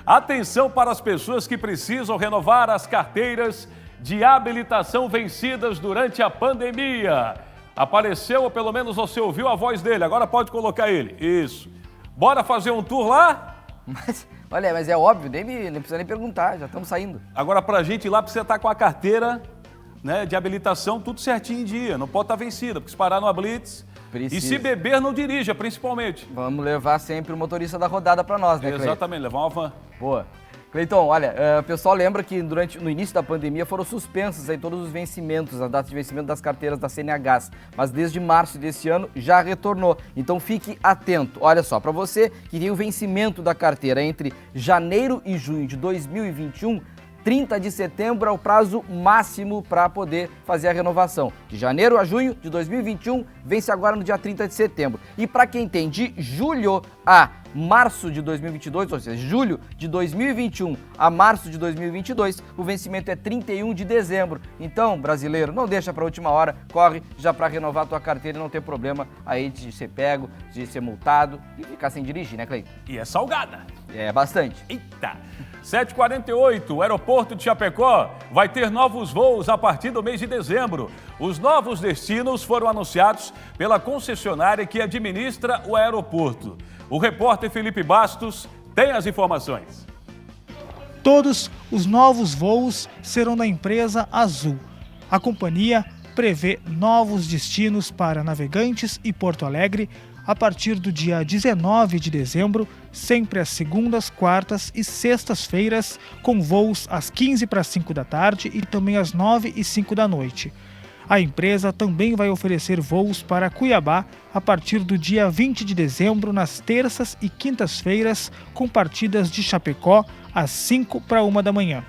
Atenção para as pessoas que precisam renovar as carteiras de habilitação vencidas durante a pandemia. Apareceu, ou pelo menos você ouviu a voz dele, agora pode colocar ele. Isso. Bora fazer um tour lá? Mas é óbvio, nem precisa nem perguntar, já estamos saindo. Agora, pra gente ir lá, precisa estar com a carteira, né, de habilitação tudo certinho em dia, não pode estar vencida, porque se parar numa blitz... Precisa. E se beber, não dirija, principalmente. Vamos levar sempre o motorista da rodada para nós, né, Cleiton? Exatamente, levar uma van. Boa. Cleiton, olha, o pessoal lembra que no início da pandemia foram suspensos aí todos os vencimentos, a data de vencimento das carteiras da CNHs, mas desde março desse ano já retornou. Então fique atento. Olha só, para você que tem o vencimento da carteira entre janeiro e junho de 2021, 30 de setembro é o prazo máximo para poder fazer a renovação. De janeiro a junho de 2021, vence agora no dia 30 de setembro. E para quem tem de julho a março de 2022, ou seja, julho de 2021 a março de 2022, o vencimento é 31 de dezembro. Então, brasileiro, não deixa para a última hora, corre já para renovar a tua carteira e não ter problema aí de ser pego, de ser multado e ficar sem dirigir, né, Cleiton? E é salgada. É bastante. Eita! 7h48, o aeroporto de Chapecó vai ter novos voos a partir do mês de dezembro. Os novos destinos foram anunciados pela concessionária que administra o aeroporto. O repórter Felipe Bastos tem as informações. Todos os novos voos serão da empresa Azul. A companhia prevê novos destinos para Navegantes e Porto Alegre a partir do dia 19 de dezembro, sempre às segundas, quartas e sextas-feiras, com voos às 15h45 da tarde e também às 9h05 da noite. A empresa também vai oferecer voos para Cuiabá a partir do dia 20 de dezembro, nas terças e quintas-feiras, com partidas de Chapecó às 5h para 1h da manhã.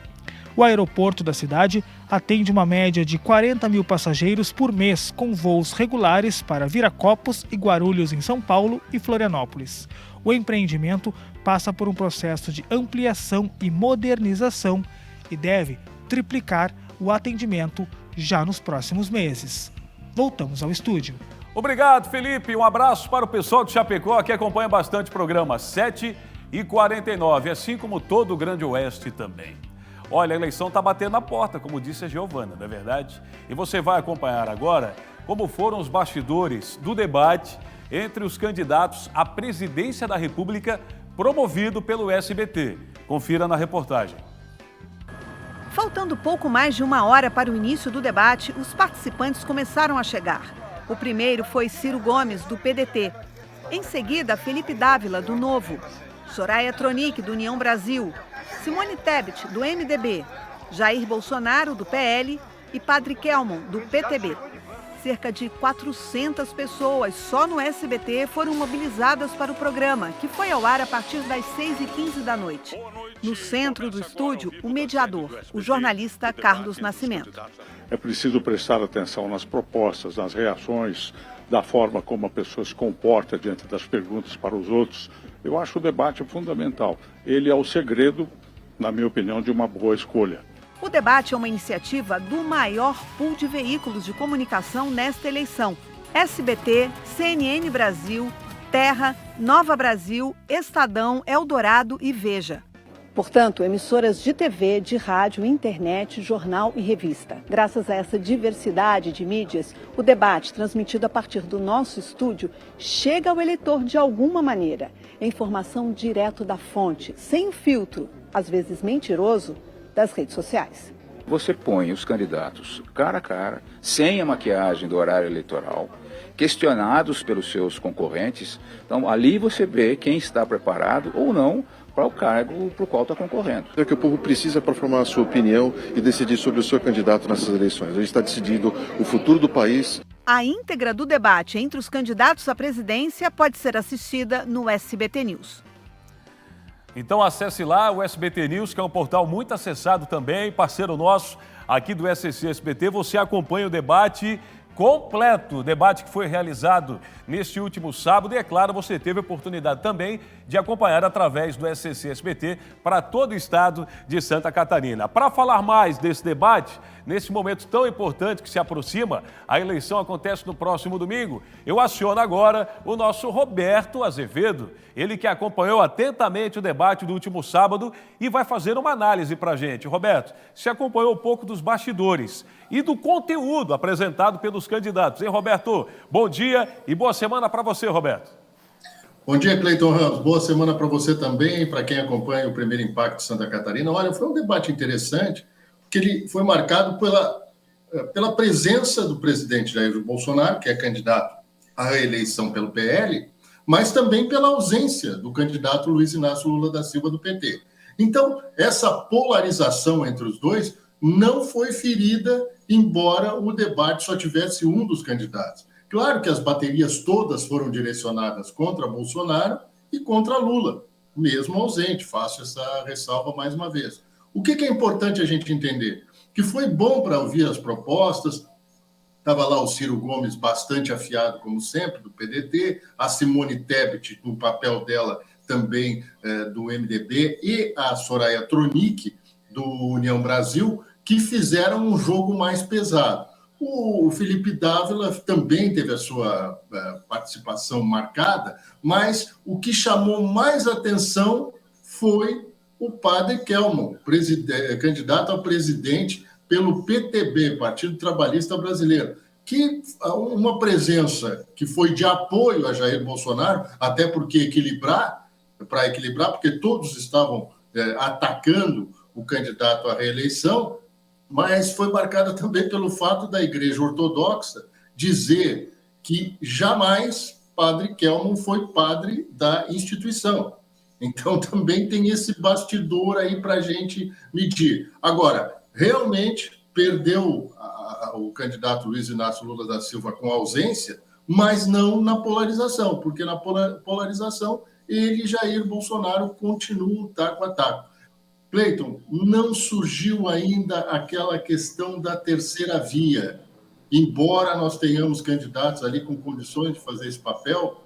O aeroporto da cidade atende uma média de 40 mil passageiros por mês, com voos regulares para Viracopos e Guarulhos, em São Paulo, e Florianópolis. O empreendimento passa por um processo de ampliação e modernização e deve triplicar o atendimento já nos próximos meses. Voltamos ao estúdio. Obrigado, Felipe. Um abraço para o pessoal de Chapecó que acompanha bastante o programa. 7h49, assim como todo o Grande Oeste também. Olha, a eleição está batendo na porta, como disse a Giovana, não é verdade? E você vai acompanhar agora como foram os bastidores do debate entre os candidatos à presidência da República promovido pelo SBT. Confira na reportagem. Faltando pouco mais de uma hora para o início do debate, os participantes começaram a chegar. O primeiro foi Ciro Gomes, do PDT. Em seguida, Felipe Dávila, do Novo. Soraya Tronic, do União Brasil. Simone Tebet, do MDB. Jair Bolsonaro, do PL. E Padre Kelmon, do PTB. Cerca de 400 pessoas só no SBT foram mobilizadas para o programa, que foi ao ar a partir das 6h15 da noite. No centro do estúdio, o mediador, o jornalista Carlos Nascimento. É preciso prestar atenção nas propostas, nas reações, da forma como a pessoa se comporta diante das perguntas para os outros. Eu acho o debate fundamental. Ele é o segredo, na minha opinião, de uma boa escolha. O debate é uma iniciativa do maior pool de veículos de comunicação nesta eleição. SBT, CNN Brasil, Terra, Nova Brasil, Estadão, Eldorado e Veja. Portanto, emissoras de TV, de rádio, internet, jornal e revista. Graças a essa diversidade de mídias, o debate transmitido a partir do nosso estúdio chega ao eleitor de alguma maneira. É informação direto da fonte, sem o filtro, às vezes mentiroso, das redes sociais. Você põe os candidatos cara a cara, sem a maquiagem do horário eleitoral, questionados pelos seus concorrentes. Então, ali você vê quem está preparado ou não para o cargo para o qual está concorrendo. É que o povo precisa para formar a sua opinião e decidir sobre o seu candidato nessas eleições. A gente está decidindo o futuro do país. A íntegra do debate entre os candidatos à presidência pode ser assistida no SBT News. Então acesse lá o SBT News, que é um portal muito acessado também, parceiro nosso aqui do SCC SBT. Você acompanha o debate completo o debate que foi realizado neste último sábado e, é claro, você teve a oportunidade também de acompanhar através do SCC SBT para todo o estado de Santa Catarina. Para falar mais desse debate, nesse momento tão importante que se aproxima, a eleição acontece no próximo domingo, eu aciono agora o nosso Roberto Azevedo, ele que acompanhou atentamente o debate do último sábado e vai fazer uma análise para a gente. Roberto, você acompanhou um pouco dos bastidores e do conteúdo apresentado pelos candidatos. Hein, Roberto? Bom dia e boa semana para você, Roberto. Bom dia, Cleiton Ramos. Boa semana para você também, para quem acompanha o Primeiro Impacto de Santa Catarina. Olha, foi um debate interessante, porque ele foi marcado pela presença do presidente Jair Bolsonaro, que é candidato à reeleição pelo PL, mas também pela ausência do candidato Luiz Inácio Lula da Silva, do PT. Então, essa polarização entre os dois não foi ferida, embora o debate só tivesse um dos candidatos. Claro que as baterias todas foram direcionadas contra Bolsonaro e contra Lula, mesmo ausente. Faço essa ressalva mais uma vez. O que é importante a gente entender? Que foi bom para ouvir as propostas. Estava lá o Ciro Gomes bastante afiado, como sempre, do PDT, a Simone Tebet, no papel dela também do MDB, e a Soraya Tronic, do União Brasil, que fizeram um jogo mais pesado. O Felipe Dávila também teve a sua participação marcada, mas o que chamou mais atenção foi o padre Kelman, candidato a presidente pelo PTB, Partido Trabalhista Brasileiro, que uma presença que foi de apoio a Jair Bolsonaro, até porque para equilibrar, porque todos estavam atacando o candidato à reeleição, mas foi marcada também pelo fato da Igreja Ortodoxa dizer que jamais Padre Kelman foi padre da instituição. Então, também tem esse bastidor aí para a gente medir. Agora, realmente perdeu o candidato Luiz Inácio Lula da Silva com ausência, mas não na polarização, porque na polarização ele e Jair Bolsonaro continuam taco a taco. Cleiton, não surgiu ainda aquela questão da terceira via. Embora nós tenhamos candidatos ali com condições de fazer esse papel,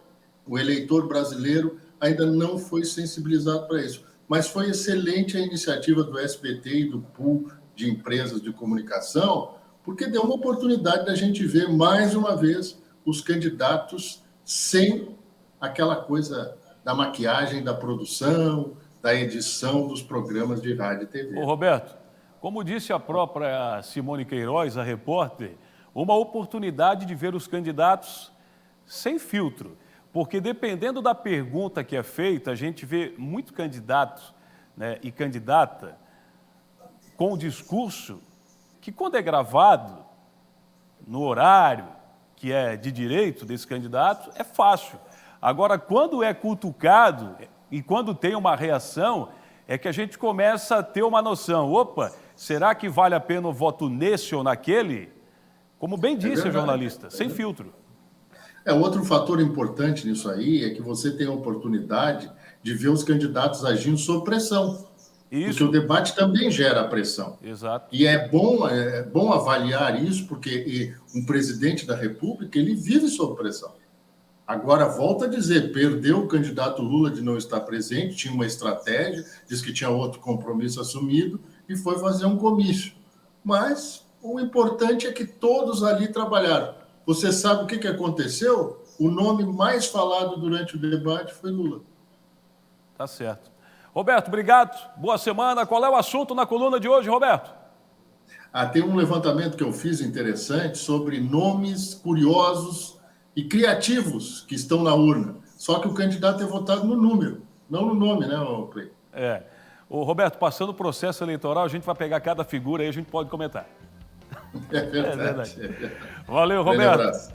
o eleitor brasileiro ainda não foi sensibilizado para isso. Mas foi excelente a iniciativa do SBT e do pool de empresas de comunicação, porque deu uma oportunidade da gente ver mais uma vez os candidatos sem aquela coisa da maquiagem, da produção, da edição dos programas de rádio e TV. Ô, Roberto, como disse a própria Simone Queiroz, a repórter, uma oportunidade de ver os candidatos sem filtro, porque dependendo da pergunta que é feita, a gente vê muito candidato, né, e candidata com o discurso que, quando é gravado no horário que é de direito desse candidato, é fácil. Agora, quando é cutucado e quando tem uma reação, é que a gente começa a ter uma noção. Opa, será que vale a pena o voto nesse ou naquele? Como bem disse a jornalista, sem filtro. Outro fator importante nisso aí é que você tem a oportunidade de ver os candidatos agindo sob pressão. Isso. Porque o debate também gera pressão. Exato. E é bom avaliar isso, porque um presidente da República, ele vive sob pressão. Agora, volta a dizer, perdeu o candidato Lula de não estar presente, tinha uma estratégia, disse que tinha outro compromisso assumido e foi fazer um comício. Mas o importante é que todos ali trabalharam. Você sabe o que aconteceu? O nome mais falado durante o debate foi Lula. Tá certo. Roberto, obrigado. Boa semana. Qual é o assunto na coluna de hoje, Roberto? Tem um levantamento que eu fiz interessante sobre nomes curiosos e criativos que estão na urna. Só que o candidato é votado no número, não no nome, né, Clay? Ô, Roberto, passando o processo eleitoral, a gente vai pegar cada figura e a gente pode comentar. É verdade. Valeu, Roberto.